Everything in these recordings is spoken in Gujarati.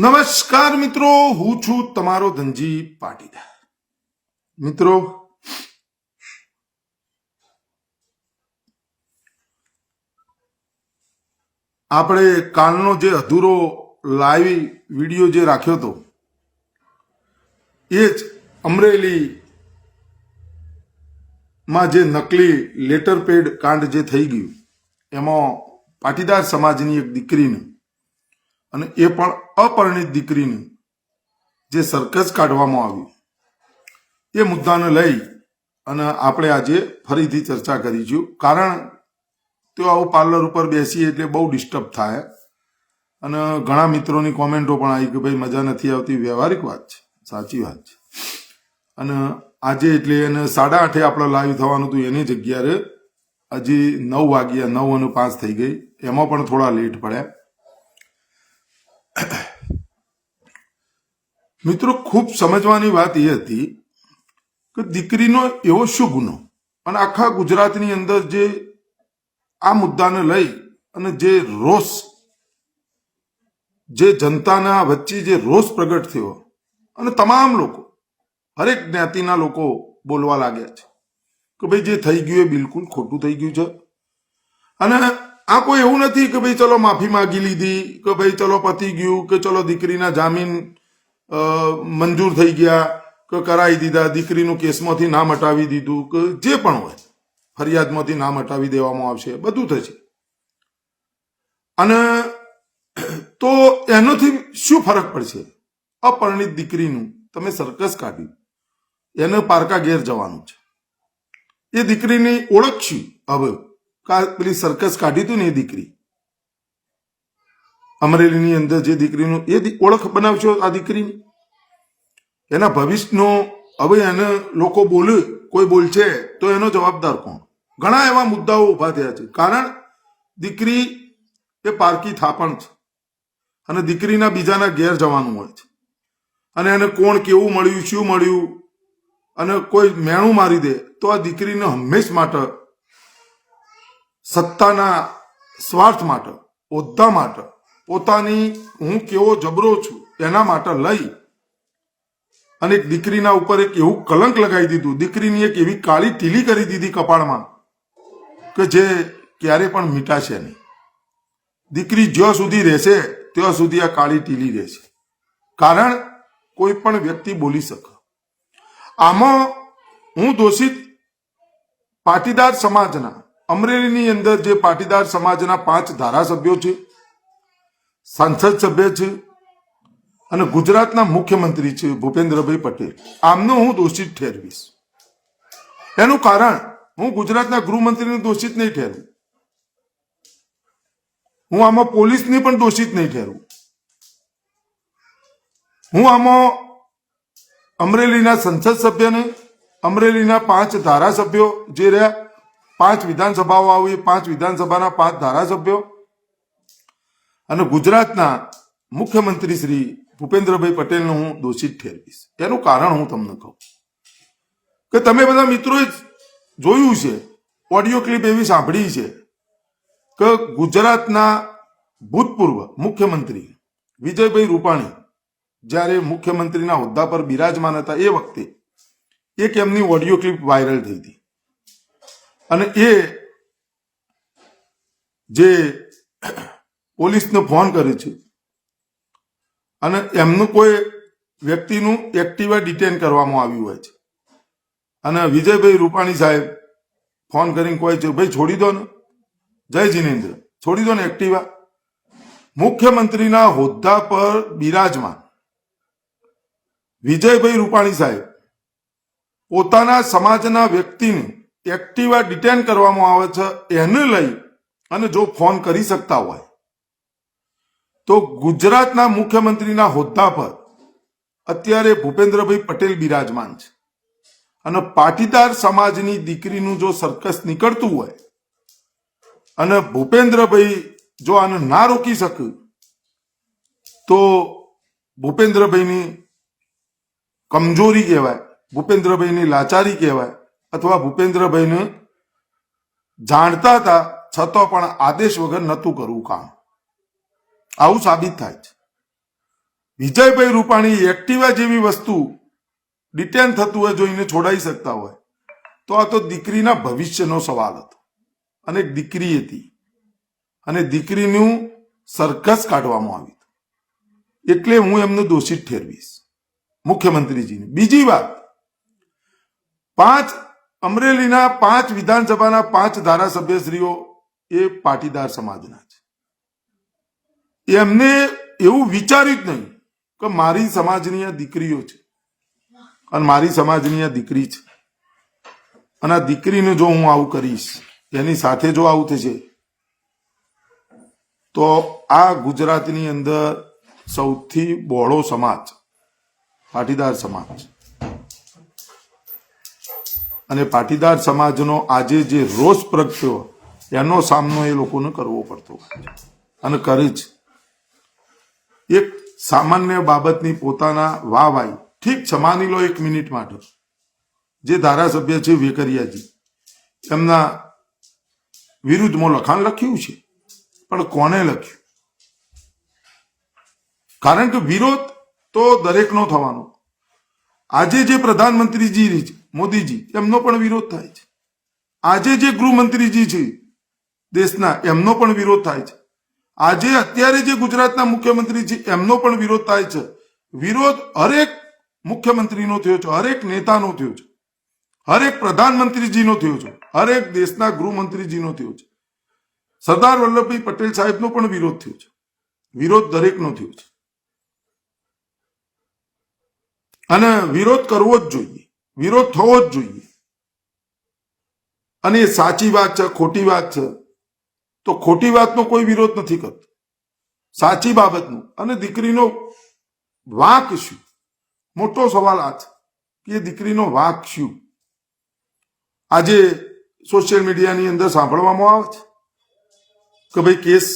નમસ્કાર મિત્રો, હું છું તમારો ધનજી પાટીદાર. મિત્રો, આપણે કાલનો જે અધૂરો લાઈવ વિડીયો જે રાખ્યો હતો એ જ અમરેલીમાં જે નકલી લેટર પેડ કાંડ જે થઈ ગયું એમાં પાટીદાર સમાજની એક દીકરીને અને એ પણ અપરિણિત દીકરીને જે સર્કસ કાઢવામાં આવ્યું એ મુદ્દાને લઈ અને આપણે આજે ફરીથી ચર્ચા કરીશું. કારણ તેઓ આવું પાર્લર ઉપર બેસીએ એટલે બહુ ડિસ્ટર્બ થાય અને ઘણા મિત્રોની કોમેન્ટો પણ આવી કે ભાઈ મજા નથી આવતી. વ્યવહારિક વાત છે, સાચી વાત છે. અને આજે એટલે એને 8:30 આપણે લાઈવ થવાનું હતું, એની જગ્યાએ હજી 9 વાગ્યા 9:05 થઈ ગઈ, એમાં પણ થોડા લેટ પડ્યા. મિત્રો, ખૂબ સમજવાની વાત એ હતી કે દીકરીનો એવો શું ગુનો અને આખા ગુજરાતની અંદર જે આ મુદ્દાને લઈ અને જે રોષ, જે જનતાના વચ્ચે જે રોષ પ્રગટ થયો અને તમામ લોકો, હરેક જ્ઞાતિના લોકો બોલવા લાગ્યા છે કે ભાઈ જે થઈ ગયું એ બિલકુલ ખોટું થઈ ગયું છે. અને આ કોઈ એવું નથી કે ભાઈ ચલો માફી માંગી લીધી કે ભાઈ ચલો પતી ગયું કે ચલો દીકરીના જામીન મંજૂર થઈ ગયા કે કરાવી દીધા, દીકરીનું કેસમાંથી નામ હટાવી દીધું કે જે પણ હોય ફરિયાદમાંથી નામ હટાવી દેવામાં આવશે, બધું થશે. અને તો એનાથી શું ફરક પડશે? અપરિણિત દીકરીનું તમે સર્કસ કાઢ્યું, એને પારકા ઘેર જવાનું છે. એ દીકરીની ઓળખ શું? હવે પેલી સર્કસ કાઢી હતું ને એ દીકરી, અમરેલીની અંદર જે દીકરીનું એ ઓળખ બનાવશો આ દીકરીની, એના ભવિષ્યનો. હવે એને લોકો બોલે, કોઈ બોલશે તો એનો જવાબદાર કોણ? ઘણા એવા મુદ્દાઓ ઉભા થયા છે. કારણ દીકરી એ પારકી થાપણ છે અને દીકરીના બીજાના ઘેર જવાનું હોય છે અને એને કોણ કેવું મળ્યું, શું મળ્યું, અને કોઈ મેણું મારી દે તો આ દીકરીને હંમેશ માટે સત્તાના સ્વાર્થ માટે, હોદ્દા માટે, પોતાની હું કેવો જબરો છું એના માટે લઈ અને એક દીકરીના ઉપર એક એવું કલંક લગાવી દીધું, દીકરીની એક એવી કાળી ટીલી કરી દીધી કપાળમાં કે જે ક્યારે પણ મીટાશે નહીં. દીકરી જ્યાં સુધી રહેશે ત્યાં સુધી આ કાળી ટીલી રહેશે. કારણ કોઈ પણ વ્યક્તિ બોલી શકે. આમાં હું દોષિત પાટીદાર સમાજના, અમરેલીની અંદર જે પાટીદાર સમાજના 5 ધારાસભ્યો છે, સંસદ સભ્ય છે અને ગુજરાતના મુખ્યમંત્રી છે ભૂપેન્દ્રભાઈ પટેલ, આમનો હું દોષિત ઠેરવીશ. એનું કારણ, હું ગુજરાતના ગૃહમંત્રીને દોષિત નહીં ઠેરવું, હું આમાં પોલીસને પણ દોષિત નહીં ઠેરવું, હું આમાં અમરેલીના સંસદ સભ્યને, અમરેલીના 5 ધારાસભ્યો જે રહ્યા, 5 વિધાનસભાઓ આવી, 5 વિધાનસભાના 5 ધારાસભ્યો અને ગુજરાતના મુખ્યમંત્રી શ્રી ભૂપેન્દ્રભાઈ પટેલને હું દોષિત ઠેરવીશ. એનું કારણ હું તમને કહું કે તમે બધા મિત્રોએ જોયું છે, ઓડિયો ક્લિપ એવી સાંભળી છે કે ગુજરાતના ભૂતપૂર્વ મુખ્યમંત્રી વિજયભાઈ રૂપાણી જ્યારે મુખ્યમંત્રીના હોદ્દા પર બિરાજમાન હતા એ વખતે એક એમની ઓડિયો ક્લિપ વાયરલ થઈ હતી અને એ જે પોલીસને ફોન કરે છે અને એમનું કોઈ વ્યક્તિનું એક્ટિવા ડિટેન કરવામાં આવ્યું હોય છે અને વિજયભાઈ રૂપાણી સાહેબ ફોન કરીને કહે છે ભાઈ છોડી દો ને, જય જિનેન્દ્ર છોડી દો ને એક્ટિવા. મુખ્યમંત્રીના હોદ્દા પર બિરાજમાન વિજયભાઈ રૂપાણી સાહેબ પોતાના સમાજના વ્યક્તિને એક્ટિવા ડિટેન કરવામાં આવે છે, એને લઈ અને જો ફોન કરી શકતા હોય તો ગુજરાતના મુખ્યમંત્રીના હોદ્દા પર અત્યારે ભૂપેન્દ્રભાઈ પટેલ બિરાજમાન છે અને પાટીદાર સમાજની દીકરીનું જો સર્કસ નીકળતું હોય અને ભૂપેન્દ્રભાઈ જો આને ના રોકી શકે તો ભૂપેન્દ્રભાઈની કમજોરી કહેવાય, ભૂપેન્દ્રભાઈની લાચારી કહેવાય, અથવા ભૂપેન્દ્રભાઈને જાણતા હતા છતાં પણ આદેશ વગર નહોતું કરવું કામ, આવું સાબિત થાય છે. વિજયભાઈ રૂપાણી એક્ટિવા જેવી વસ્તુ ડિટેન થતું હોય જોઈને છોડાઈ શકતા હોય તો આ તો દીકરીના ભવિષ્યનો સવાલ હતો અને એક દીકરી હતી અને દીકરીનું સરઘસ કાઢવામાં આવ્યું એટલે હું એમને દોષિત ઠેરવીશ મુખ્યમંત્રીજીને. બીજી વાત, અમરેલીના 5 વિધાનસભાના 5 ધારાસભ્યશ્રીઓ એ પાટીદાર સમાજના છે. એમને એવું વિચાર્યું જ નહીં કે મારી સમાજની આ દીકરીઓ છે અને મારી સમાજની આ દીકરી છે અને આ દીકરીને જો હું આવું કરીશ, એની સાથે જો આવું થશે તો આ ગુજરાતની અંદર સૌથી બહોળો સમાજ પાટીદાર સમાજ અને પાટીદાર સમાજનો આજે જે રોષ પ્રગટ્યો એનો સામનો એ લોકોને કરવો પડતો અને કરે જ. એક સામાન્ય બાબતની પોતાના વાહવાઈ ઠીક છે, માની લો 1 મિનિટ માટે જે ધારાસભ્ય છે વેકરિયાજી એમના વિરુદ્ધમાં લખાણ લખ્યું છે, પણ કોને લખ્યું? કારણ કે વિરોધ તો દરેકનો થવાનો. આજે જે પ્રધાનમંત્રીજી મોદીજી એમનો પણ વિરોધ થાય છે. આજે જે ગૃહમંત્રીજી છે દેશના એમનો પણ વિરોધ થાય છે. આજે અત્યારે જે ગુજરાતના મુખ્યમંત્રી છે એમનો પણ વિરોધ થાય છે. વિરોધ હરેક મુખ્યમંત્રીનો થયો છે, હરેક નેતાનો થયો છે, હરેક પ્રધાનમંત્રીજીનો થયો છે, હરેક દેશના ગૃહમંત્રીજીનો થયો છે. સરદાર વલ્લભભાઈ પટેલ સાહેબનો પણ વિરોધ થયો છે. વિરોધ દરેકનો થયો છે અને વિરોધ કરવો જ જોઈએ, વિરોધ થવો જ જોઈએ. અને એ સાચી વાત છે, ખોટી વાત છે તો ખોટી વાતનો કોઈ વિરોધ નથી કરતો, સાચી બાબતનો. અને દીકરીનો વાંક શું? મોટો સવાલ આ છે કે એ દીકરીનો વાંક શું? આજે સોશિયલ મીડિયાની અંદર સાંભળવામાં આવે છે કે ભાઈ કેસ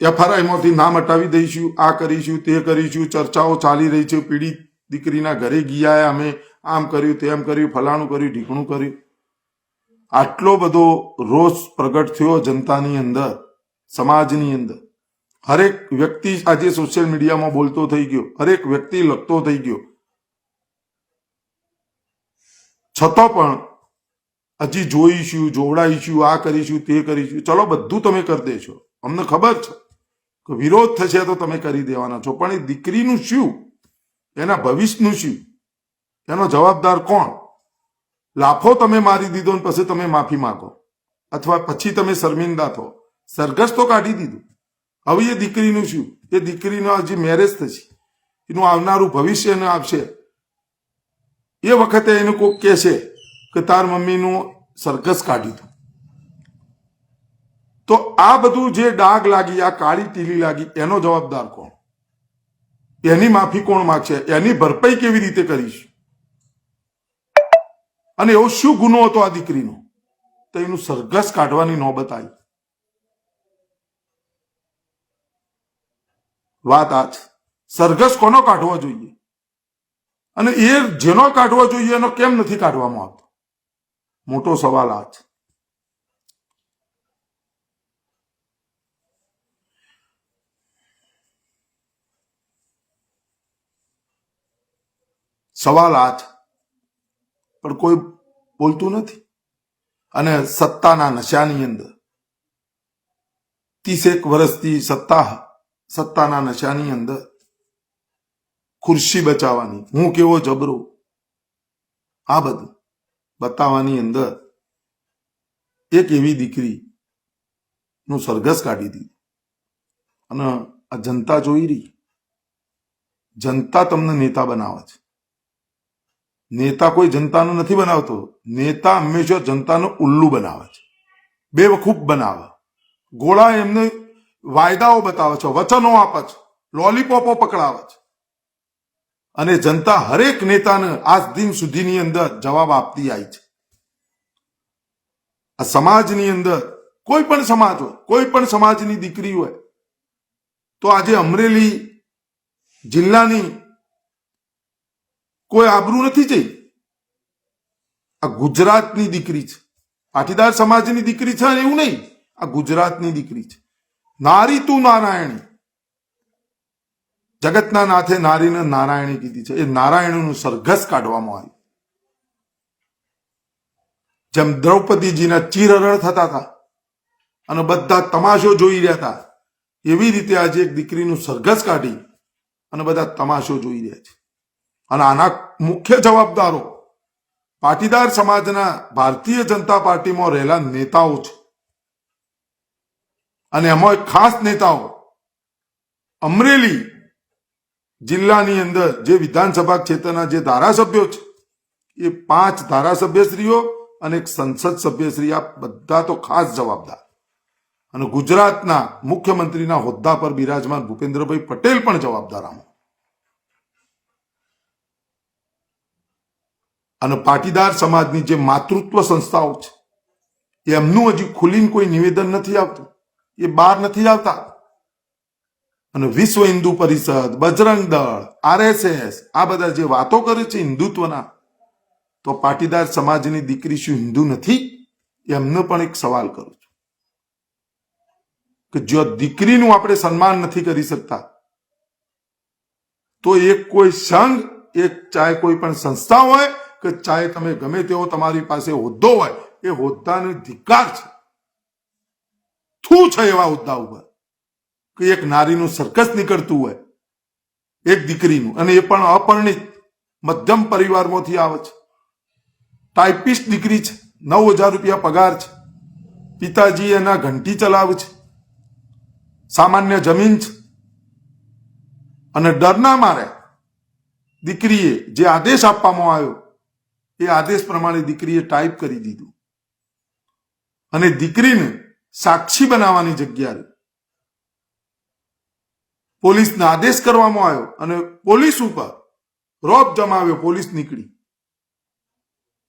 FRI-માંથી નામ હટાવી દઈશું, આ કરીશું, તે કરીશું, ચર્ચાઓ ચાલી રહી છે. પીડિત દીકરીના ઘરે ગયા, અમે આમ કર્યું, તેમ કર્યું, ફલાણું કર્યું, ઢીકણું કર્યું. આટલો બધો રોષ પ્રગટ થયો જનતાની અંદર, સમાજની અંદર. હરેક વ્યક્તિ આજે સોશિયલ મીડિયામાં બોલતો થઈ ગયો, હરેક વ્યક્તિ લખતો થઈ ગયો. છતાં પણ હજી જોઈશું, જોવડાઈશું, આ કરીશું, તે કરીશું. ચલો બધું તમે કરી દેશો, અમને ખબર છે કે વિરોધ થશે તો તમે કરી દેવાના છો, પણ એ દીકરીનું શું? એના ભવિષ્યનું શું? એનો જવાબદાર કોણ? લાફો તમે મારી દીધો ને પછી તમે માફી માંગો અથવા પછી તમે શર્મિંદા થો. સરઘસ તો કાઢી દીધું. હવે એ દીકરીનું શું? એ દીકરીનો હજી મેરેજ થશે, એનું આવનારું ભવિષ્ય એને આવશે. એ વખતે એને કોઈક કહેશે કે તાર મમ્મીનું સરઘસ કાઢી દો. તો આ બધું જે ડાઘ લાગી, આ કાળી ટીલી લાગી, એનો જવાબદાર કોણ? એની માફી કોણ માગશે? એની ભરપાઈ કેવી રીતે કરીશ? અને એવો શું ગુનો હતો આ દીકરીનો તો એનું સરઘસ કાઢવાની નોબત આવી? વાત આ છે. સરઘસ કોનો કાઢવો જોઈએ અને એ જેનો કાઢવો જોઈએ એનો કેમ નથી કાઢવામાં આવતો? મોટો સવાલ આ છે. સવાલ આ છે, પણ કોઈ બોલતું નથી. અને સત્તાના નશાની અંદર 30 વર્ષથી સત્તાના નશાની અંદર ખુરશી બચાવવાની, હું કેવો જબરો, આ બધું બતાવવાની અંદર એક એવી દીકરી નું સરઘસ કાઢી દીધું. અને આ જનતા જોઈ રહી. જનતા તમને નેતા બનાવે છે. નેતા કોઈ જનતાનું નથી બનાવતો. નેતા હંમેશા જનતાનું ઉલ્લુ બનાવે છે, બેવકૂફ બનાવે. ગોળા એમને વાયદાઓ બતાવે છે, વચનો આપે છે, લોલીપોપો પકડાવે છે. અને જનતા હરેક નેતાને આજ દિન સુધીની અંદર જવાબ આપતી આવી છે. આ સમાજની અંદર કોઈ પણ સમાજ હોય, કોઈ પણ સમાજની દીકરી હોય તો આજે અમરેલી જિલ્લાની કોઈ આબરૂ નથી જઈ. આ ગુજરાતની દીકરી છે, પાટીદાર સમાજની દીકરી છે એવું નહીં, આ ગુજરાતની દીકરી છે. નારી તું નારાયણી. જગતના નાથે નારીને નારાયણી કીધી છે. એ નારાયણનું સરઘસ કાઢવામાં આવ્યું. જેમ દ્રૌપદીજીના ચીરહરણ થતા હતા અને બધા તમાશો જોઈ રહ્યા હતા, એવી રીતે આજે એક દીકરીનું સરઘસ કાઢી અને બધા તમાશો જોઈ રહ્યા છે. અને આના મુખ્ય જવાબદારો પાટીદાર સમાજના ભારતીય જનતા પાર્ટીમાં રહેલા નેતાઓ છે. અને એમાં ખાસ નેતાઓ અમરેલી જિલ્લાની અંદર જે વિધાનસભા ક્ષેત્રના જે ધારાસભ્યો છે, એ 5 ધારાસભ્યશ્રીઓ અને એક સંસદ સભ્યશ્રી, આ બધા તો ખાસ જવાબદાર. અને ગુજરાતના મુખ્યમંત્રીના હોદ્દા પર બિરાજમાન ભૂપેન્દ્રભાઈ પટેલ પણ જવાબદાર આમાં. અને પાટીદાર સમાજની જે માતૃત્વ સંસ્થાઓ છે, એમનું હજી ખુલીને કોઈ નિવેદન નથી આવતું, એ બહાર નથી આવતા. અને વિશ્વ હિન્દુ પરિષદ, બજરંગ દળ, RSS આ બધા જે વાતો કરે છે હિન્દુત્વના, તો પાટીદાર સમાજની દીકરી શું હિન્દુ નથી? એમને પણ એક સવાલ કરું છું કે જો દીકરીનું આપણે સન્માન નથી કરી શકતા, તો એક કોઈ સંઘ, એક ચાહે કોઈ પણ સંસ્થા હોય કે ચાહે તમે ગમે તેવો તમારી પાસે હોદ્દો હોય, એ હોદ્દાનો ધિક્કાર છે. શું છે એવા હોદ્દા ઉપર કે એક નારીનું સરઘસ નીકળતું હોય, એક દીકરીનું, અને એ પણ અપરિણિત મધ્યમ પરિવારમાંથી આવે છે. ટાઈપિસ્ટ દીકરી છે, 9,000 રૂપિયા પગાર છે, પિતાજી એના ઘંટી ચલાવે છે, સામાન્ય જમીન છે. અને ડરના મારે દીકરીએ જે આદેશ આપવામાં આવ્યો, એ આદેશ પ્રમાણે દીકરીએ ટાઈપ કરી દીધું. અને દીકરીને સાક્ષી બનાવવાની જગ્યાએ પોલીસને આદેશ કરવામાં આવ્યો અને પોલીસ ઉપર રોપ જમાવ્યો. પોલીસ નીકળી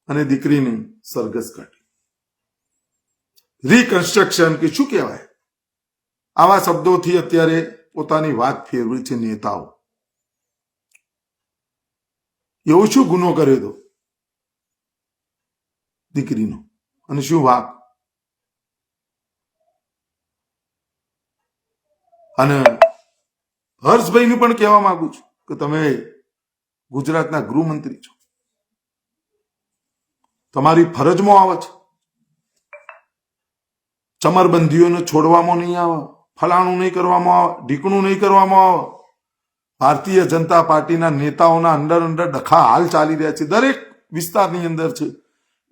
અને દીકરીને સરઘસ કાઢી. રિકન્સ્ટ્રક્શન કે શું કહેવાય, આવા શબ્દોથી અત્યારે પોતાની વાત ફેરવી છે નેતાઓ. એવો શું ગુનો કર્યો હતો દીકરીનો, અને શું વાક? અને હર્ષભાઈને પણ કહેવા માંગુ છું કે તમે ગુજરાતના ગૃહમંત્રી છો, તમારી ફરજમાં આવે છે. ચમરબંધીઓને છોડવામાં નહીં આવે, ફલાણું નહીં કરવામાં આવે, ઢીકણું નહીં કરવામાં આવે. ભારતીય જનતા પાર્ટીના નેતાઓના અંદર ડખા હાલ ચાલી રહ્યા છે. દરેક વિસ્તારની અંદર છે.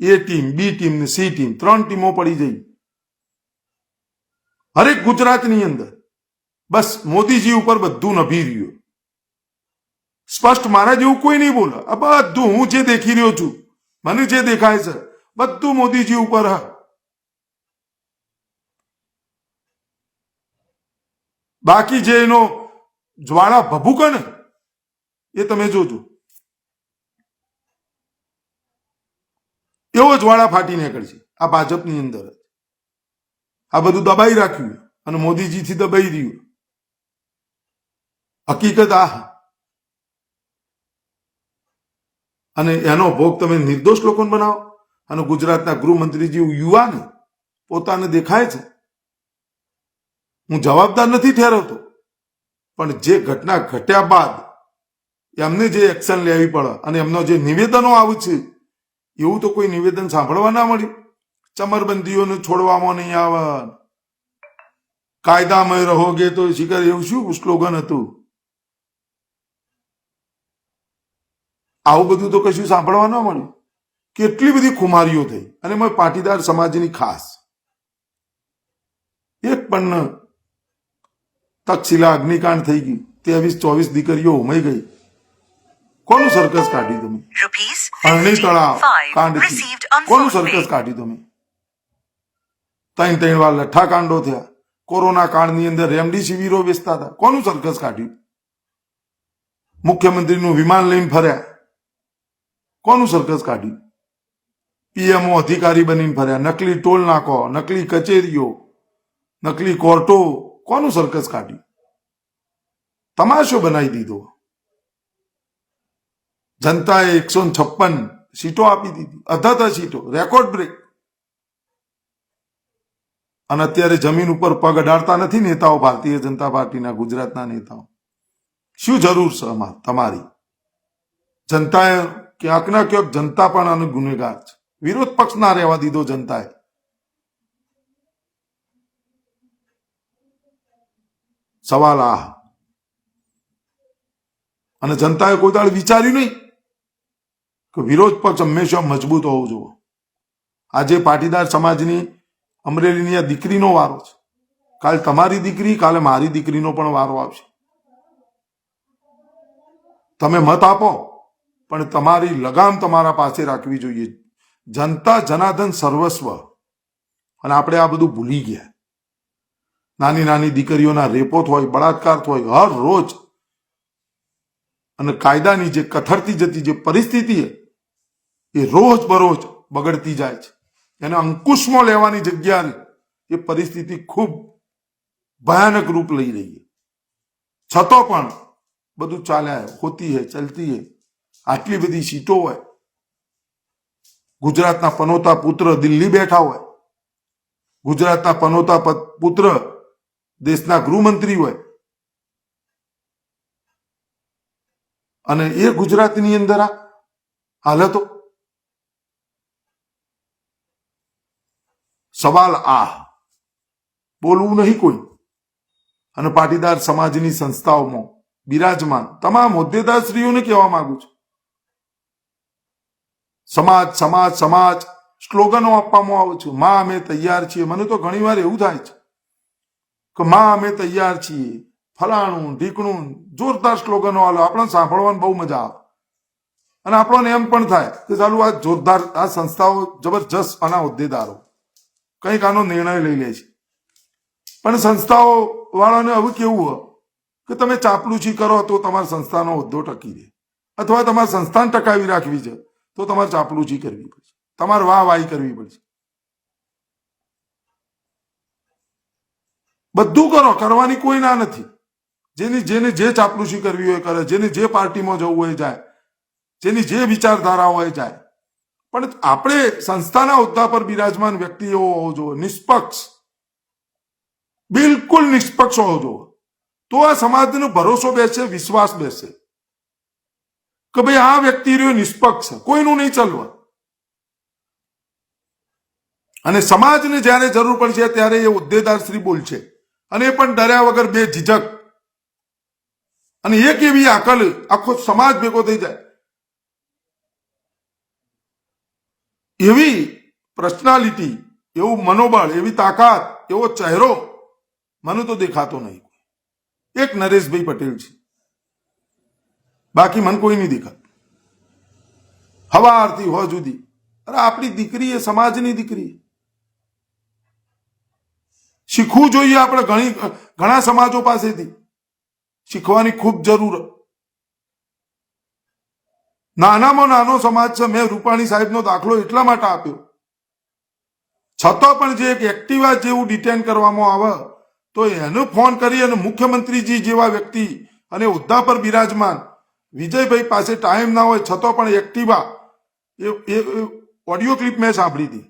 એ ટીમ, બી ટીમ ને સી ટીમ, 3 ટીમો પડી જઈ હરેક ગુજરાતની અંદર. બસ મોદીજી ઉપર બધું નભી રહ્યું. સ્પષ્ટ મારા જેવું કોઈ નહીં બોલે. આ બધું હું જે દેખી રહ્યો છું, મને જે દેખાય છે, બધું મોદીજી ઉપર. બાકી જે એનો જ્વાળા ભભૂકે ને, એ તમે જોજો, એવો જ્વાળા ફાટી નીકળશે આ ભાજપની અંદર. આ બધું દબાઈ રાખ્યું અને મોદીજીથી દબાઈ રહ્યું. હકીકત આ. અને એનો ભોગ તમે નિર્દોષ લોકોને બનાવો. અને ગુજરાતના ગૃહમંત્રી જેવું યુવાને પોતાને દેખાય છે. હું જવાબદાર નથી ઠેરવતો, પણ જે ઘટના ઘટ્યા બાદ એમને જે એક્શન લેવી પડે અને એમનો જે નિવેદનો આવે છે, એવું તો કોઈ નિવેદન સાંભળવા ના મળ્યું. ચમરબંધીઓને છોડવામાં નહીં આવે, કાયદામાં રહોગે તો શિખર, એવું શું સ્લોગન હતું? આવું બધું તો કશું સાંભળવા ન મળ્યું. કેટલી બધી ખુમારીઓ થઈ. અને મેં પાટીદાર સમાજની ખાસ એક પણ તક્ષશિલા અગ્નિકાંડ થઈ ગયું, 23-24 દીકરીઓ હોમાઈ ગઈ. કોનું સર્કસ કાઢ્યું તમે? અરણી તળાવ કાંડથી કોનું સર્કસ કાઢ્યું તમે? 3 વાર લઠ્ઠા કાંડો થયા. કોરોના કાળની અંદર રેમડેસિવિરો વેચતા હતા. કોનું સર્કસ કાઢ્યું? મુખ્યમંત્રીનું વિમાન લઈને ફર્યા. કોનું સર્કસ કાઢ્યું? પીએમઓ અધિકારી બનીને ફર્યા. નકલી ટોલ નાકો, નકલી કચેરીઓ, નકલી કોર્ટો. કોનું સર્કસ કાઢ્યું? તમાશો બનાવી દીધો. જનતાએ 156 સીટો આપી દીધી, અધધ સીટો, રેકોર્ડ બ્રેક. અને અત્યારે જમીન ઉપર પગ અડાડતા નથી નેતાઓ, ભારતીય જનતા પાર્ટીના ગુજરાતના નેતાઓ. શું જરૂર છે આમાં તમારી? જનતાએ ક્યાંક ના ક્યાંક જનતા પણ આનો ગુનેગાર છે. વિરોધ પક્ષ ના રહેવા દીધો જનતાએ. સવાલ આ, અને જનતાએ કોઈ દાડ વિચાર્યું નહીં કે વિરોધ પક્ષ હંમેશા મજબૂત હોવો જોઈએ. આજે પાટીદાર સમાજની અમરેલીની આ દીકરીનો વારો છે. કાલે તમારી દીકરી, કાલે મારી દીકરીનો પણ વારો આવશે. તમે મત આપો, પણ તમારી લગામ તમારા પાસે રાખવી જોઈએ. જનતા જનાર્દન સર્વસ્વ. અને આપણે આ બધું ભૂલી ગયા. નાની નાની દીકરીઓના રેપો હોય, બળાત્કાર હોય હર રોજ. અને કાયદાની જે કથરતી જતી જે પરિસ્થિતિ એ રોજ બરોજ બગડતી જાય છે. એને અંકુશમાં લેવાની જગ્યાએ એ પરિસ્થિતિ ખૂબ ભયાનક રૂપ લઈ રહી છે. છતો પણ બધું ચાલ્યા હોતી હે, ચલતી હે. આટલી બધી સીટો હોય, ગુજરાતના પનોતા પુત્ર દિલ્હી બેઠા હોય, ગુજરાતના પનોતા પુત્ર દેશના ગૃહમંત્રી હોય, અને એ ગુજરાતની અંદર આ હાલતો. સવાલ આ, બોલવું નહીં કોઈ. અને પાટીદાર સમાજની સંસ્થાઓમાં બિરાજમાન તમામ હોદ્દેદારશ્રીઓને કહેવા માંગુ છું, સમાજ સમાજ સમાજ સ્લોગનો આપવામાં આવે છે. માં અમે તૈયાર છીએ. મને તો ઘણી વાર એવું થાય છે કે માં અમે તૈયાર છીએ, ફલાણું ઢીકણું જોરદાર સ્લોગનો આલો. આપણને સાંભળવાની બહુ મજા આવે. અને આપણને એમ પણ થાય કે ચાલુ આ જોરદાર આ સંસ્થાઓ જબરજસ્ત આના હોદ્દેદારો કંઈક આનો નિર્ણય લઈ લે છે. પણ સંસ્થાઓ વાળાને હવે કેવું હોય કે તમે ચાપલુસી કરો તો તમારી સંસ્થાનો હોદ્દો ટકી રહે, અથવા તમારી સંસ્થાને ટકાવી રાખવી છે તો તમારે ચાપલુસી કરવી પડશે, તમારે વાહવાહી કરવી પડશે. બધું કરો, કરવાની કોઈ ના નથી. જેને જે ચાપલુસી કરવી હોય કરે, જેને જે પાર્ટીમાં જવું હોય જાય, જેની જે વિચારધારા હોય જાય. પણ આપણે સંસ્થાના હોદ્દા પર બિરાજમાન વ્યક્તિ એવો હોવો જોઈએ, નિષ્પક્ષ, બિલકુલ નિષ્પક્ષ હોવો જોઈએ. તો આ સમાજનો ભરોસો બેસે, વિશ્વાસ બેસે કે ભાઈ આ વ્યક્તિ રહ્યો નિષ્પક્ષ, કોઈનું નહીં ચાલવા. અને સમાજને જ્યારે જરૂર પડશે ત્યારે એ હોદ્દેદાર શ્રી બોલશે, અને એ પણ ડર્યા વગર, બે ઝીઝક. અને એક એવી આકલ આખો સમાજ ભેગો થઈ જાય, એવી પર્સનાલિટી, એવું મનોબળ, એવી તાકાત, એવો ચહેરો મને તો દેખાતો નહીં. એક નરેશભાઈ પટેલ છે, બાકી મને કોઈ નહીં દેખાતું. હવારથી હો જુદી. અરે આપણી દીકરી એ સમાજની દીકરી. શીખવું જોઈએ આપણે ઘણા સમાજો પાસેથી. શીખવાની ખૂબ જરૂર. નાનામાં નાનો સમાજ છે. મેં રૂપાણી સાહેબનો દાખલો એટલા માટે આપ્યો. છતાં પણ જે એક એક્ટિવા જેવું ડિટેન કરવામાં આવે તો એનો ફોન કરી અને મુખ્યમંત્રીજી જેવા વ્યક્તિ અને હોદ્દા પર બિરાજમાન વિજયભાઈ પાસે ટાઈમ ના હોય છતાં પણ એક્ટિવા, એ ઓડિયો ક્લિપ મેં સાંભળી હતી.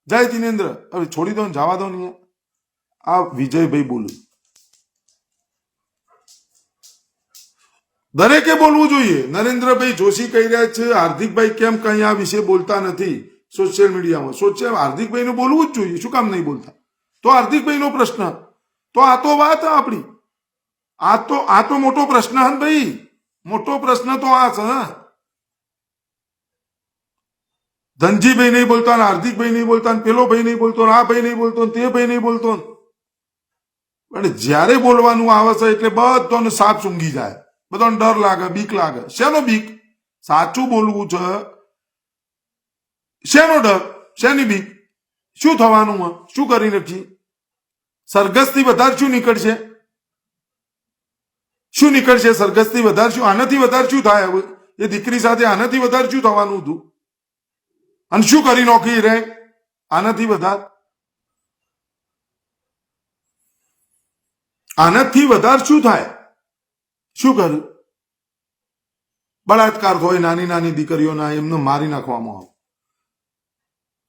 જય જિનેન્દ્ર, હવે છોડી દો ને, જવા દો નહીં. આ વિજયભાઈ બોલું, દરેકે બોલવું જોઈએ. નરેન્દ્રભાઈ જોશી કહી રહ્યા છે હાર્દિકભાઈ કેમ કઈ આ વિશે બોલતા નથી સોશિયલ મીડિયામાં. હાર્દિકભાઈને બોલવું જ જોઈએ, શું કામ નહીં બોલતા? તો હાર્દિકભાઈનો પ્રશ્ન. તો આ તો વાત આપણી, આ તો મોટો પ્રશ્ન હે ભાઈ. મોટો પ્રશ્ન તો આ છે. ધનજીભાઈ નહીં બોલતા, હાર્દિકભાઈ નહીં બોલતા, પેલો ભાઈ નહીં બોલતો, આ ભાઈ નહીં બોલતો, તે ભાઈ નહીં બોલતો. પણ જ્યારે બોલવાનું આવે છે એટલે બધાને સાપ સૂંઘી જાય, બધાને ડર લાગે, બીક લાગે. શેનો બીક? સાચું બોલવું છે. શેનો ડર? શેની બીક? શું થવાનું? શું કરી નથી? સરઘસથી વધારે શું નીકળશે? શું નીકળશે સરઘસથી વધારે? શું આનાથી વધારે શું થાય? હવે એ દીકરી સાથે આનાથી વધારે શું થવાનું હતું? અને શું કરી નોખી રે આનાથી વધારે? આનાથી વધારે શું થાય? શું કર્યું? બળાત્કાર હોય નાની નાની દીકરીઓના, એમને મારી નાખવામાં આવે.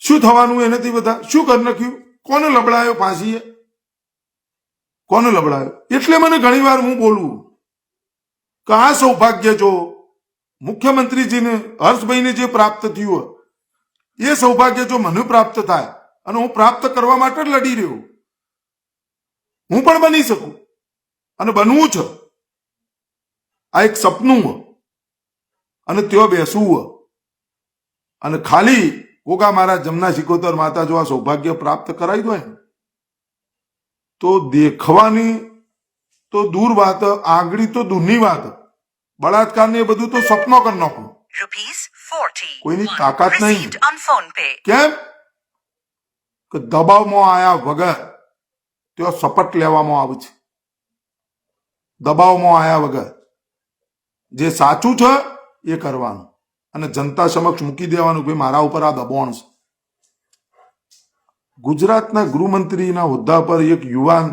શું થવાનું એનાથી વધારે? શું કરી નાખ્યું? કોને લબડાયો ફાંસીએ? કોને લબડાયો? એટલે મને ઘણી વાર હું બોલું કે આ સૌભાગ્ય જો મુખ્યમંત્રીજીને હર્ષભાઈને જે પ્રાપ્ત થયું એ સૌભાગ્ય જો મને પ્રાપ્ત થાય અને હું પ્રાપ્ત કરવા માટે જ લડી રહ્યો, હું પણ બની શકું અને બનવું છે. આ એક સપનું અને ત્યાં બેસવું અને ખાલી ગોગા મહારાજ જમના શિકોતર માતા જો આ સૌભાગ્ય પ્રાપ્ત કરાવી દો તો દેખવાની તો દૂર વાત, આગળી તો દૂરની વાત, બળાત્કાર ને બધું તો સપનો કરી નાખું. કોઈની તાકાત નહીં. કેમ કે દબાવમાં આયા વગર ત્યાં શપથ લેવામાં આવે છે. દબાવમાં આયા વગર જે સાચું છે એ કરવાનું અને જનતા સમક્ષ મૂકી દેવાનું કે મારા ઉપર આ દબાણ છે. ગુજરાતના ગૃહમંત્રીના હોદ્દા પર એક યુવાન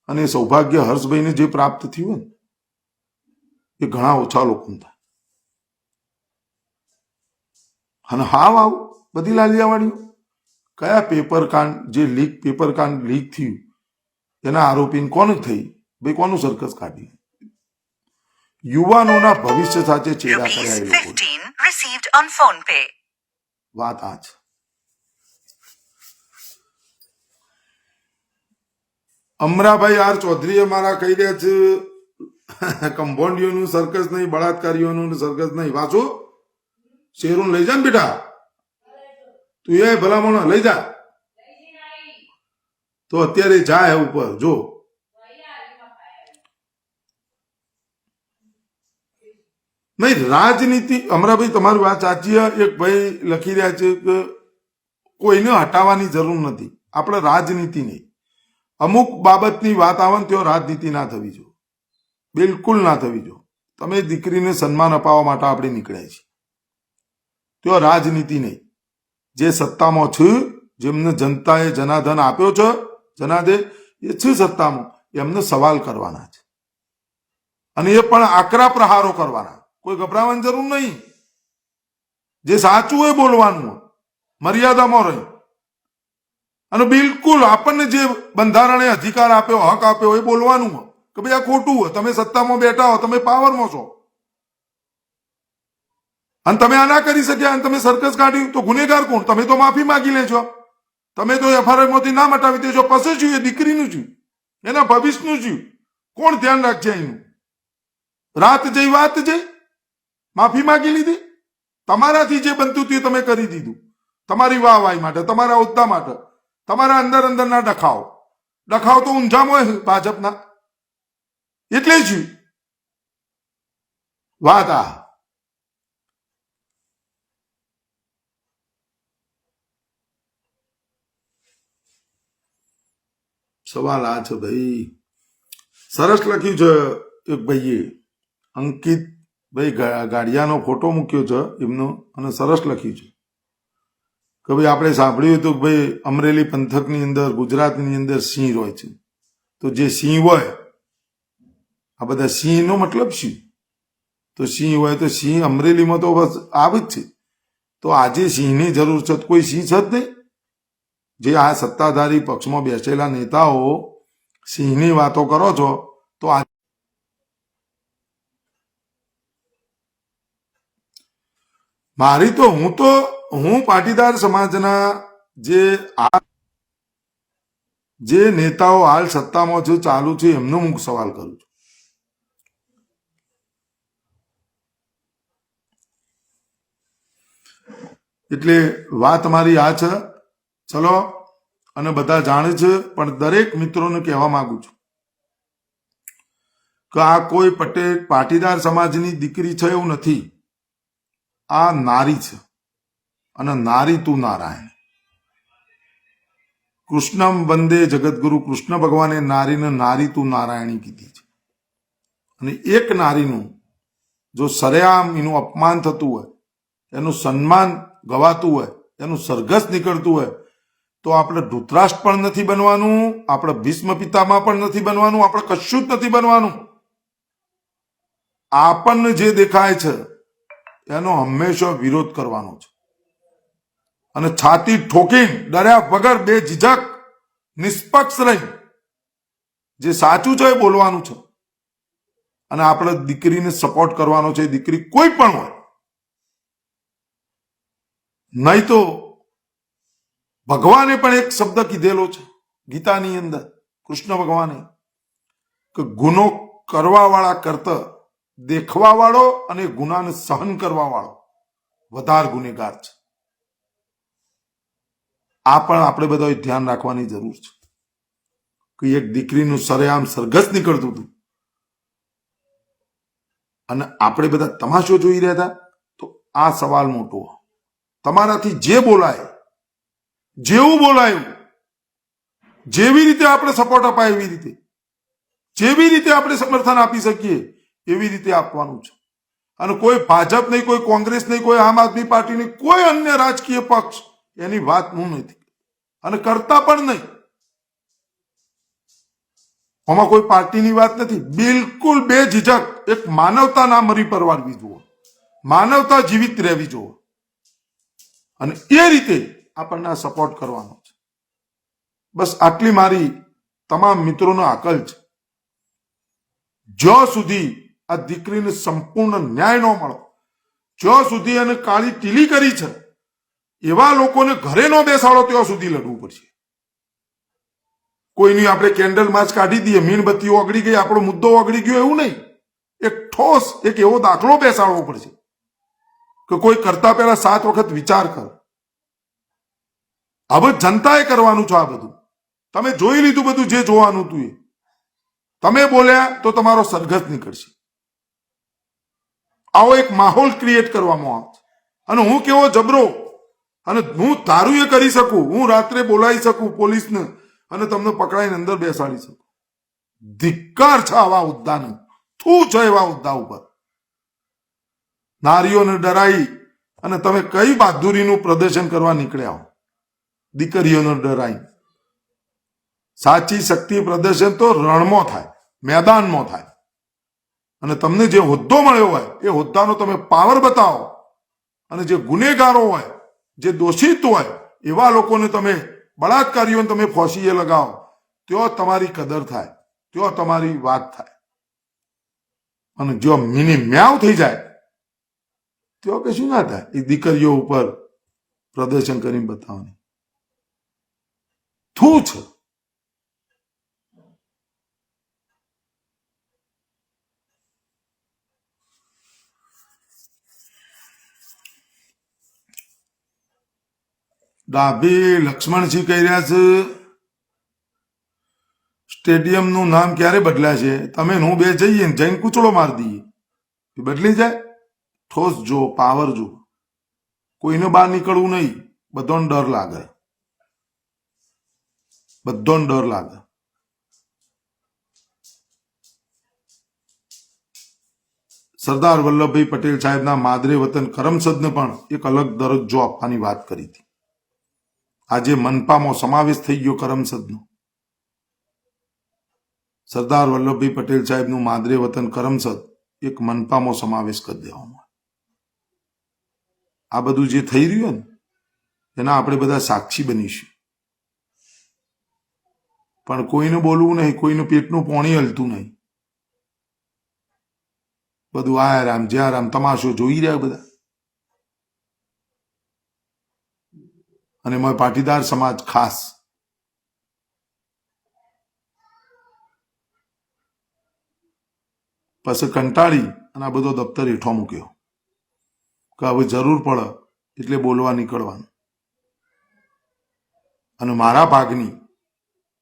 અને સૌભાગ્ય હર્ષભાઈને જે પ્રાપ્ત થયું એ ઘણા ઓછા લોકો થાય. અને હાવ બધી લાલિયાવાળીઓ કયા પેપરકાંડ જે પેપરકાંડ લીક થયું એના આરોપી કોણ થઈ? ભાઈ કોનું સર્કસ કાઢી? યુવાનોના ભવિષ્ય સાથે ચેડા કર્યા એ લોકો. વાત આ છે. અમરાભાઈ આર ચૌધરીએ મારા કહી રહ્યા છે કંભોંડીઓનું સર્કસ નહીં, બળાત્કારીઓનું સર્કસ નહીં. વાંચો શેરું લઈ જા ને બેટા, તું એ ભલામણ લઈ જા. તો અત્યારે જાય ઉપર જો નહીં રાજનીતિ. અમરાભાઈ તમારી વાત સાચી. એક ભાઈ લખી રહ્યા છે કે કોઈને હટાવવાની જરૂર નથી, આપણે રાજનીતિ નહીં. અમુક બાબતની વાત આવે ને ત્યાં રાજનીતિ ના થવી જોઈએ, બિલકુલ ના થવી જોઈએ. તમે દીકરીને સન્માન અપાવવા માટે આપણે નીકળ્યા છીએ, ત્યાં રાજનીતિ નહીં. જે સત્તામાં છે, જેમને જનતાએ જનાધન આપ્યો છે, જનાદે એ છે સત્તામાં, એમને સવાલ કરવાના છે અને એ પણ આકરા પ્રહારો કરવાના. કોઈ ગભરાવાની જરૂર નહીં. જે સાચું એ બોલવાનું, મર્યાદામાં રહી. અને બિલકુલ આપણને જે બંધારણે અધિકાર આપ્યો, હક આપ્યો એ બોલવાનું કે ભાઈ આ ખોટું હોય. તમે સત્તામાં બેઠા હો, તમે પાવરમાં છો અને તમે આ ના કરી શક્યા અને તમે સર્કસ કાઢ્યું તો ગુનેગાર કોણ? તમે તો માફી માંગી લેજો, તમે તો એફઆઈઆર માંથી ના મટાવી દેજો. પછી શું? એ દીકરીનું છું, એના ભવિષ્યનું છું. કોણ ધ્યાન રાખશે એનું? રાત જઈ વાત જઈ, માફી માંગી લીધી. તમારાથી જે બનતું હતું એ તમે કરી દીધું, તમારી વાહવાઈ માટે, તમારા હોદ્દા માટે, તમારા અંદર અંદરના ડખાવ તો ઊંઝામાં હોય ભાજપના. એટલે જ વાત આ. સવાલ આ છે ભાઈ. સરસ લખ્યું છે એક ભાઈએ, અંકિત ભાઈ ગાડિયાનો ફોટો મૂક્યો છે એમનો અને સરસ લખ્યું છે કે ભાઈ આપણે સાંભળ્યું હતું કે ભાઈ અમરેલી પંથકની અંદર, ગુજરાતની અંદર સિંહ હોય છે. તો જે સિંહ હોય, આ બધા સિંહનો મતલબ શું? તો સિંહ હોય તો સિંહ અમરેલીમાં તો બસ આવે જ છે. તો આજે સિંહની જરૂર છે, કોઈ સિંહ છે જ નહીં. જે આ સત્તાધારી પક્ષમાં બેસેલા નેતાઓ સિંહની વાતો કરો છો તો મારી તો હું પાટીદાર સમાજના જે નેતાઓ હાલ સત્તામાં છે, ચાલુ છે, એમનો હું સવાલ કરું છું. એટલે વાત મારી આ છે. ચલો, અને બધા જાણે છે, પણ દરેક મિત્રોને કહેવા માંગુ છું કે આ કોઈ પાટીદાર સમાજની દીકરી છે એવું નથી. આ નારી છે અને નારી તું નારાયણ. કૃષ્ણમ વંદે જગદગુરુ. કૃષ્ણ ભગવાને નારીને નારી તું નારાયણી કીધી છે. અને એક નારીનું જો સરેઆમ એનું અપમાન થતું હોય, એનું સન્માન ગવાતું હોય, એનું સરઘસ નીકળતું હોય, તો આપણે ધૃતરાષ્ટ્ર પણ નથી બનવાનું, આપણે ભીષ્મ પિતામાં પણ નથી બનવાનું, આપણે કશું જ નથી બનવાનું. આપણને જે દેખાય છે એનો હંમેશા વિરોધ કરવાનો છે અને છાતી ઠોકીને ડર્યા વગર બે ઝીઝક નિષ્પક્ષ રહી જે સાચું છે એ બોલવાનું છે. અને આપણે દીકરીને સપોર્ટ કરવાનો છે, દીકરી કોઈ પણ હોય. નહીં તો ભગવાને પણ એક શબ્દ કીધેલો છે ગીતાની અંદર, કૃષ્ણ ભગવાને, કે ગુનો કરવા વાળા કરતા દેખવા વાળો અને ગુનાને સહન કરવા વાળો વધારે ગુનેગાર છે. આ પણ આપણે બધા ધ્યાન રાખવાની જરૂર છે કે એક દીકરીનું સરેઆમ સરઘસ નીકળતું હતું અને આપણે બધા તમાશો જોઈ રહ્યા હતા. તો આ સવાલ મોટો, તમારાથી જે બોલાય, જેવું બોલાયું, જેવી રીતે આપણે સપોર્ટ અપાય એવી રીતે, જેવી રીતે આપણે સમર્થન આપી શકીએ એવી રીતે આપવાનું છે. અને કોઈ ભાજપ નહીં, કોઈ કોંગ્રેસ નહીં, કોઈ આમ આદમી પાર્ટી નહીં, કોઈ અન્ય રાજકીય પક્ષ એની વાત હું નથી અને કરતા પણ નહીં. આમાં કોઈ પાર્ટીની વાત નથી. બિલકુલ બેઝિઝક એક માનવતા ના મરી પરવાડવી જુઓ, માનવતા જીવિત રહેવી જુઓ અને એ રીતે આપણને સપોર્ટ કરવાનો છે. બસ આટલી મારી તમામ મિત્રોનો આકલ છે. જ્યાં સુધી આ દીકરીને સંપૂર્ણ ન્યાય ન મળે, જ્યાં સુધી એને કાળી ટીલી કરી છે એવા લોકોને ઘરે ન બેસાડો ત્યાં સુધી લડવું પડશે. કોઈની આપણે કેન્ડલ માર્ચ કાઢી દઈએ, મીણબત્તીઓ ઓગળી ગઈ, આપણો મુદ્દો ઓગળી ગયો એવું નહીં. એક ઠોસ એક એવો દાખલો બેસાડવો પડશે કે કોઈ કરતા પહેલા 7 વખત વિચાર કર. હવે જનતાએ કરવાનું છે આ બધું. તમે જોઈ લીધું બધું જે જોવાનું હતું એ. તમે બોલ્યા તો તમારો સરઘસ નીકળશે. આવો એક માહોલ ક્રિએટ કરવામાં આવે છે. અને હું કેવો જબરો, અને હું ધારું એ કરી શકું, હું રાત્રે બોલાવી શકું પોલીસને અને તમને પકડાઈને અંદર બેસાડી શકું. ધિક્કાર છે આવા હોદ્દાને, શું છે એવા હોદ્દા ઉપર. નારીઓને ડરાઈ અને તમે કઈ બહાદુરીનું પ્રદર્શન કરવા નીકળ્યા હો, દીકરીઓને ડરાઈ. સાચી શક્તિ પ્રદર્શન તો રણમાં થાય, મેદાનમાં થાય. અને તમને જે હોદ્દો મળ્યો હોય એ હોદ્દાનો તમે પાવર બતાવો અને જે ગુનેગારો હોય, જે દોષિત હોય એવા લોકોને તમે, બળાત્કારીઓને તમે ફોસીએ લગાવો, ત્યાં તમારી કદર થાય, ત્યાં તમારી વાત થાય. અને જો મિની મ્યાવ થઈ જાય ત્યાં કશું ના થાય. એ દીકરીઓ ઉપર પ્રદર્શન કરીને બતાવવાની શું છે. ડાભી લક્ષ્મણસિંહ કહી રહ્યા છે સ્ટેડિયમનું નામ ક્યારે બદલાશે? તમે હું બે જઈએ ને જઈને કૂચડો મારી દઈએ, એ બદલી જાય. ઠોસ જો, પાવર જો. કોઈને બહાર નીકળવું નહીં, બધાને ડર લાગે, બધાને ડર લાગે. સરદાર વલ્લભભાઈ પટેલ સાહેબના માદરે વતન કરમસદને પણ એક અલગ દરજ્જો આપવાની વાત કરી હતી. આજે મનપામાં સમાવેશ થઈ ગયો કરમસદનો. સરદાર વલ્લભભાઈ પટેલ સાહેબનું માદરે વતન કરમસદ એક મનપામાં સમાવેશ કરી દેવામાં. આ બધું જે થઈ રહ્યું ને એના આપણે બધા સાક્ષી બનીશું. પણ કોઈને બોલવું નહીં, કોઈનું પેટનું પાણી હલતું નહીં. બધું આરામ જ્યારામ તમાશો જોઈ રહ્યા બધા. અને એમાં પાટીદાર સમાજ ખાસ. પછી કંટાળી અને આ બધો દફતર હેઠો મૂક્યો કે હવે જરૂર પડે એટલે બોલવા નીકળવાનું. અને મારા ભાગની,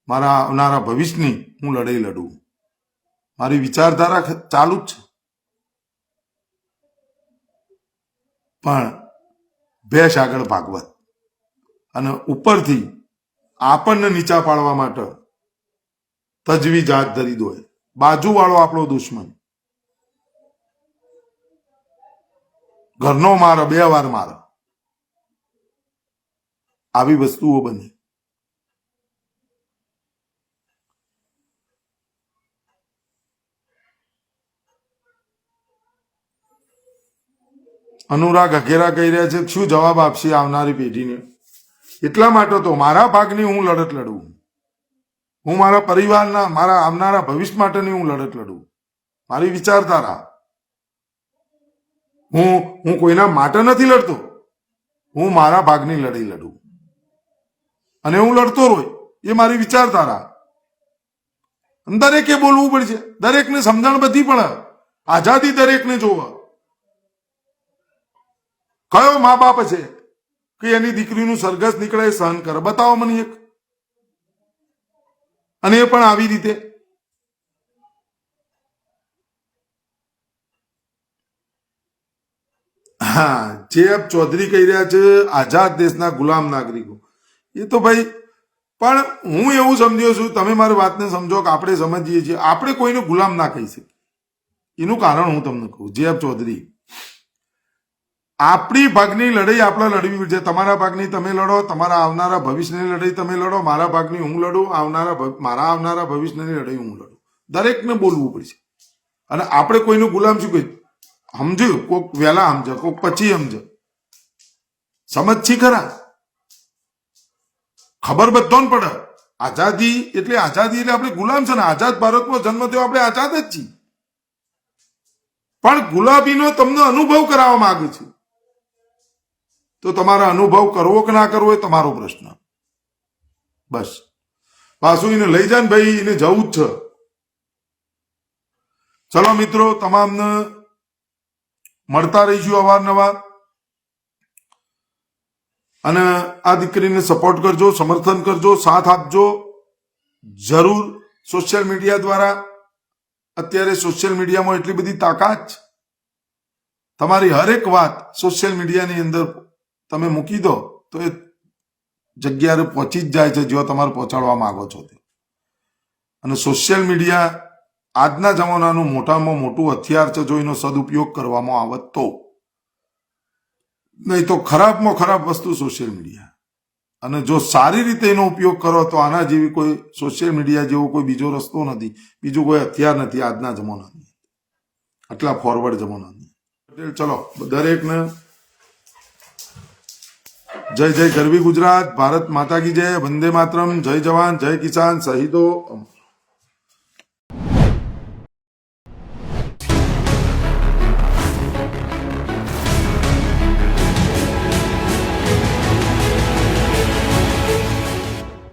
મારા આવનારા ભવિષ્યની હું લડાઈ લડું. મારી વિચારધારા ચાલુ જ છે, પણ ભેંસ આગળ ભાગવત. અને ઉપરથી આપણને નીચા પાડવા માટે તજવીજ હાથ ધરી દો. બાજુવાળો આપણો દુશ્મન. ઘરનો મારે 2 વાર મારે, આવી વસ્તુઓ બની. અનુરાગ અઘેરા કહી રહ્યા છે શું જવાબ આપશે આવનારી પેઢીને? એટલા માટે તો મારા ભાગની હું લડત લડું. હું મારા પરિવારના, મારા આવનારા ભવિષ્ય માટેની હું લડત લડું. મારી વિચારધારા. હું કોઈના માટે નથી લડતો, હું મારા ભાગની લડાઈ લડું અને હું લડતો રહું, એ મારી વિચારધારા. દરેકે બોલવું પડશે, દરેકને સમજણ બધી પડે, આઝાદી દરેકને જોવે. કયો મા બાપ છે કે એની દીકરીનું સરઘસ નીકળે એ સહન કરે? બતાવો મને એક. અને એ પણ આવી રીતે. હા, જે ચૌધરી કહી રહ્યા છે આઝાદ દેશના ગુલામ નાગરિકો, એ તો ભાઈ, પણ હું એવું સમજ્યો છું, તમે મારી વાતને સમજો કે આપણે સમજીએ છીએ, આપણે કોઈને ગુલામ ના કહી શકીએ. એનું કારણ હું તમને કહું. જે ચૌધરી, આપણી ભાગની લડાઈ આપણે લડવી પડશે. તમારા ભાગની તમે લડો, તમારા આવનારા ભવિષ્યની લડાઈ તમે લડો, મારા ભાગની હું લડું, મારા આવનારા ભવિષ્યની લડાઈ હું લડું. દરેકને બોલવું પડશે. અને આપણે કોઈનું ગુલામ શું કહી સમજ્યું? કોક વહેલા સમજે, કોક પછી સમજે. સમજ છી ખરા? ખબર બધાને પડે. આઝાદી એટલે આપણે ગુલામ છે ને. આઝાદ ભારતમાં જન્મ થયો, આપણે આઝાદ જ છીએ. પણ ગુલાબીનો તમને અનુભવ કરાવવા માંગે છે, તો તમારા અનુભવ કરવો કે ના કરવો એ તમારો પ્રશ્ન. બસ પાછું એને લઈ જાય ને ભાઈ, એને જવું જ છે. ચલો મિત્રો, તમામને મળતા રહીશું અવારનવાર. અને આ દીકરીને સપોર્ટ કરજો, સમર્થન કરજો, સાથ આપજો જરૂર. સોશિયલ મીડિયા દ્વારા, અત્યારે સોશિયલ મીડિયામાં એટલી બધી તાકાત છે, તમારી હરેક વાત સોશિયલ મીડિયાની અંદર તમે મૂકી દો તો એ જગ્યાએ પહોંચી જ જાય છે જ્યાં તમારે પહોંચાડવા માંગો છો તે. અને સોશિયલ મીડિયા આજના જમાનાનું મોટામાં મોટું હથિયાર છે, જો એનો સદુપયોગ કરવામાં આવે તો. નહીં તો ખરાબમાં ખરાબ વસ્તુ સોશિયલ મીડિયા. અને જો સારી રીતે એનો ઉપયોગ કરો તો આના જેવી કોઈ સોશિયલ મીડિયા જેવો કોઈ બીજો રસ્તો નથી, બીજું કોઈ હથિયાર નથી આજના જમાનાની, આટલા ફોરવર્ડ જમાનાની. ચલો દરેકને જય જય ગરવી ગુજરાત, ભારત માતા કી જય, વંદે માતરમ, જય જવાન, જય કિસાન, શહીદો.